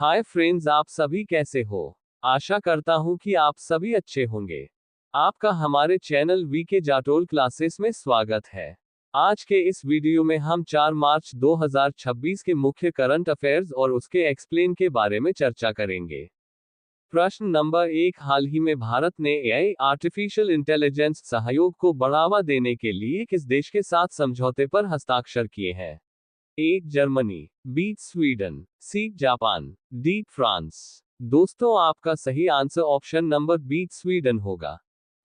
Hi friends, आप सभी कैसे हो। आशा करता हूं कि आप सभी अच्छे होंगे। आपका हमारे चैनल वीके जाटोल क्लासेस में स्वागत है। आज के इस वीडियो में हम 4 मार्च 2026 के मुख्य करंट अफेयर्स और उसके एक्सप्लेन के बारे में चर्चा करेंगे। प्रश्न नंबर 1, हाल ही में भारत ने एआई आर्टिफिशियल इंटेलिजेंस सहयोग को बढ़ावा देने के लिए किस देश के साथ समझौते पर हस्ताक्षर किए हैं? A Germany, B Sweden, C Japan, D France. दोस्तों, आपका सही answer option number B Sweden होगा।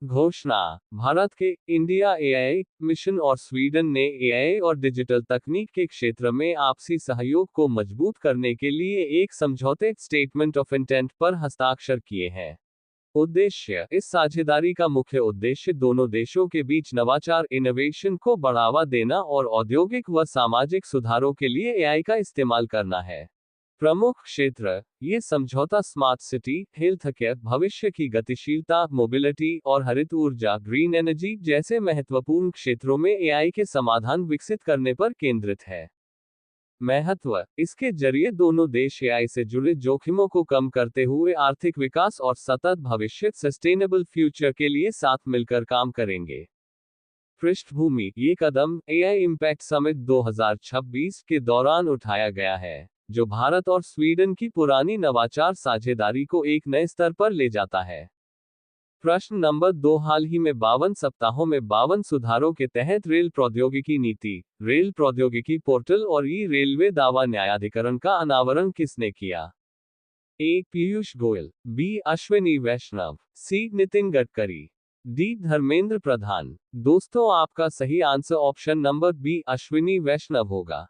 घोषणा। भारत के इंडिया एआई मिशन और स्वीडन ने एआई और डिजिटल तकनीक के क्षेत्र में आपसी सहयोग को मजबूत करने के लिए एक समझौते स्टेटमेंट ऑफ इंटेंट पर हस्ताक्षर किए हैं। उद्देश्य। इस साझेदारी का मुख्य उद्देश्य दोनों देशों के बीच नवाचार इनोवेशन को बढ़ावा देना और औद्योगिक व सामाजिक सुधारों के लिए एआई का इस्तेमाल करना है। प्रमुख क्षेत्र। ये समझौता स्मार्ट सिटी, हेल्थ केयर, भविष्य की गतिशीलता, मोबिलिटी और हरित ऊर्जा ग्रीन एनर्जी जैसे महत्वपूर्ण क्षेत्रों में एआई के समाधान विकसित करने पर केंद्रित है। महत्व। इसके जरिए दोनों देश एआई से जुड़े जोखिमों को कम करते हुए आर्थिक विकास और सतत भविष्य सस्टेनेबल फ्यूचर के लिए साथ मिलकर काम करेंगे। पृष्ठभूमि। ये कदम एआई इम्पैक्ट समिट 2026 के दौरान उठाया गया है, जो भारत और स्वीडन की पुरानी नवाचार साझेदारी को एक नए स्तर पर ले जाता है। प्रश्न नंबर 2, हाल ही में 52 सप्ताहों में 52 सुधारों के तहत रेल प्रौद्योगिकी नीति, रेल प्रौद्योगिकी पोर्टल और ई रेलवे दावा न्यायाधिकरण का अनावरण किसने किया? A Piyush Goyal, B Ashwini Vaishnaw, C Nitin Gadkari, D Dharmendra Pradhan. दोस्तों, आपका सही answer option number B Ashwini Vaishnaw होगा।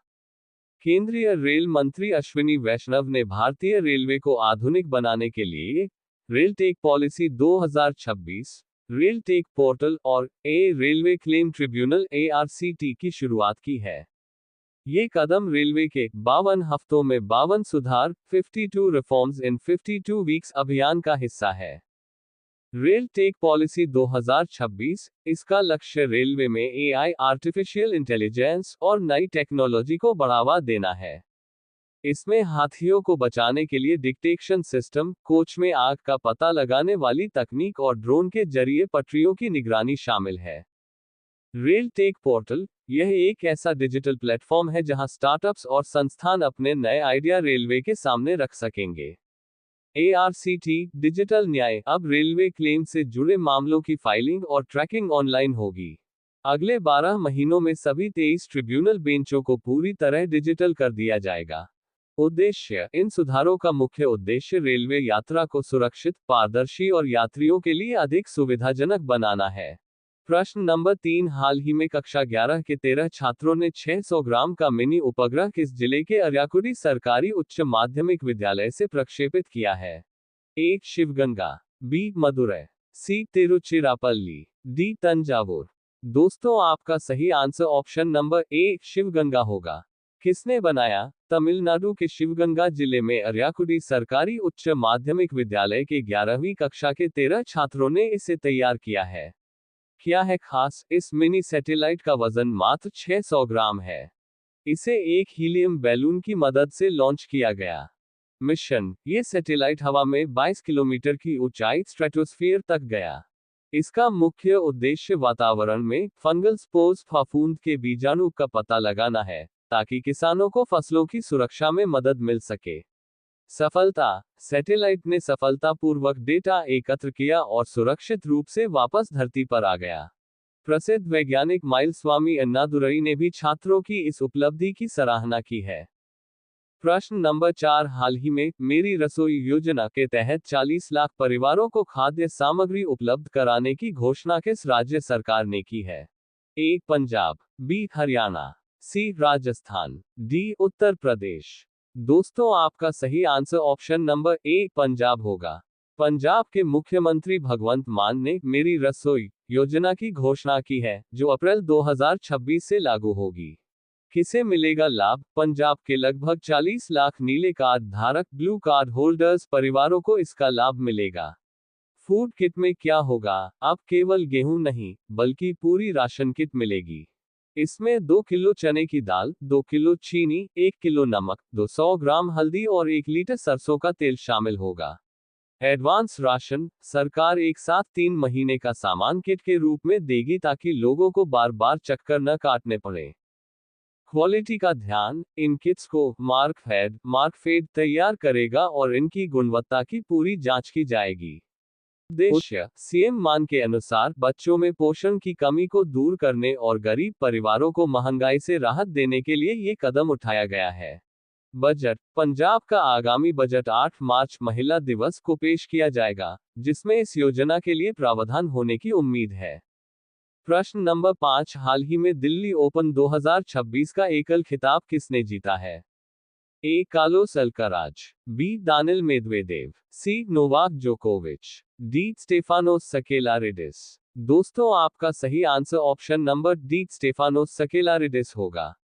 केंद्रीय रेल मंत्री अश्विनी वैष्णव ने भारतीय रेलवे को आधुनिक बनाने के लिए rail tech policy 2026, rail tech portal और a railway claim tribunal ARCT की शुरुआत की है। ये कदम रेलवे के 52 हफ्तों में 52 सुधार 52 रिफॉर्म्स इन 52 वीक्स अभियान का हिस्सा है। रेल टेक पॉलिसी 2026, इसका लक्ष्य रेलवे में एआई, आर्टिफिशियल इंटेलिजेंस और नई टेक्नोलॉजी को बढ़ावा देना है। इसमें हाथियों को बचाने के लिए डिटेक्शन सिस्टम, कोच में आग का पता लगाने वाली तकनीक और ड्रोन के जरिए पटरियों की निगरानी शामिल है। Rail tech portal. यह एक ऐसा डिजिटल प्लेटफॉर्म है जहां स्टार्टअप्स और संस्थान अपने नए आइडिया रेलवे के सामने रख सकेंगे। ARCT डिजिटल न्याय। अब रेलवे क्लेम से जुड़े मामलों की फाइलिंग और ट्रैकिंग ऑनलाइन होगी। अगले 12 महीनों में सभी 23 ट्रिब्यूनल बेंचों को पूरी तरह डिजिटल कर दिया जाएगा। उद्देश्य। इन सुधारों का मुख्य उद्देश्य रेलवे यात्रा को सुरक्षित, पारदर्शी और यात्रियों के लिए अधिक सुविधाजनक बनाना है। प्रश्न नंबर 3, हाल ही में कक्षा 11 के 13 छात्रों ने 600 ग्राम का मिनी उपग्रह किस जिले के अरियाकुडी सरकारी उच्च माध्यमिक विद्यालय से प्रक्षेपित किया है? A Sivaganga, B Madurai, C Tiruchirappalli, D Thanjavur. दोस्तों, आपका सही answer option number A Sivaganga होगा। किसने बनाया? तमिलनाडु के शिवगंगा जिले में अरियाकुडी सरकारी उच्च माध्यमिक विद्यालय के 11वीं कक्षा के 13 छात्रों ने इसे तैयार किया है। क्या है खास? इस मिनी सैटेलाइट का वजन मात्र 600 ग्राम है। इसे एक हीलियम बैलून की मदद से लॉन्च किया गया। मिशन। ये सैटेलाइट हवा में 22 किलोमीटर की ऊंचाई स्ट्रेटोस्फीयर तक गया। इसका मुख्य उद्देश्य वातावरण में फंगल स्पोर्स फफूंद के बीजाणु का पता लगाना है, ताकि किसानों को फसलों की सुरक्षा में मदद मिल सके। सफलता। सैटेलाइट ने सफलतापूर्वक डेटा एकत्र किया और सुरक्षित रूप से वापस धरती पर आ गया। प्रसिद्ध वैज्ञानिक माइलस्वामी अन्नादुरई ने भी छात्रों की इस उपलब्धि की सराहना की है। प्रश्न नंबर 4, हाल ही में मेरी रसोई योजना के तहत 40 लाख परिवारों को खाद्य सामग्री उपलब्ध कराने की घोषणा किस राज्य सरकार ने की है? ए पंजाब, बी हरियाणा, सी राजस्थान, डी उत्तर प्रदेश। दोस्तों, आपका सही आंसर ऑप्शन नंबर ए पंजाब होगा। पंजाब के मुख्यमंत्री भगवंत मान ने मेरी रसोई योजना की घोषणा की है, जो अप्रैल 2026 से लागू होगी। किसे मिलेगा लाभ? पंजाब के लगभग 40 लाख नीले कार्ड धारक ब्लू कार्ड होल्डर्स परिवारों को इसका लाभ मिलेगा। फूड किट में क्या होगा? अब केवल गेहूं नहीं, बल्कि पूरी राशन किट मिलेगी। इसमें 2 किलो चने की दाल, 2 किलो चीनी, 1 किलो नमक, 200 ग्राम हल्दी और 1 लीटर सरसों का तेल शामिल होगा। एडवांस राशन सरकार एक साथ 3 महीने का सामान किट के रूप में देगी ताकि लोगों को बार बार चक्कर न काटने पड़े। क्वालिटी का ध्यान, इन किट्स को मार्कफेड तैयार करेगा और इनकी गुणवत्ता की पूरी जांच की जाएगी। उद्देश्य, सीएम मान के अनुसार बच्चों में पोषण की कमी को दूर करने और गरीब परिवारों को महंगाई से राहत देने के लिए ये कदम उठाया गया है। बजट, पंजाब का आगामी बजट 8 मार्च महिला दिवस को पेश किया जाएगा, जिसमें इस योजना के लिए प्रावधान होने की उम्मीद है। प्रश्न नंबर 5, हाल ही में दिल्ली ओपन 2026 का एकल खिताब किसने जीता है? A. Carlos Alcaraz, B. Daniil Medvedev, C. Novak जोकोविच, डी. Stefanos Sakellaridis. दोस्तों, आपका सही answer option number D Stefanos Sakellaridis होगा।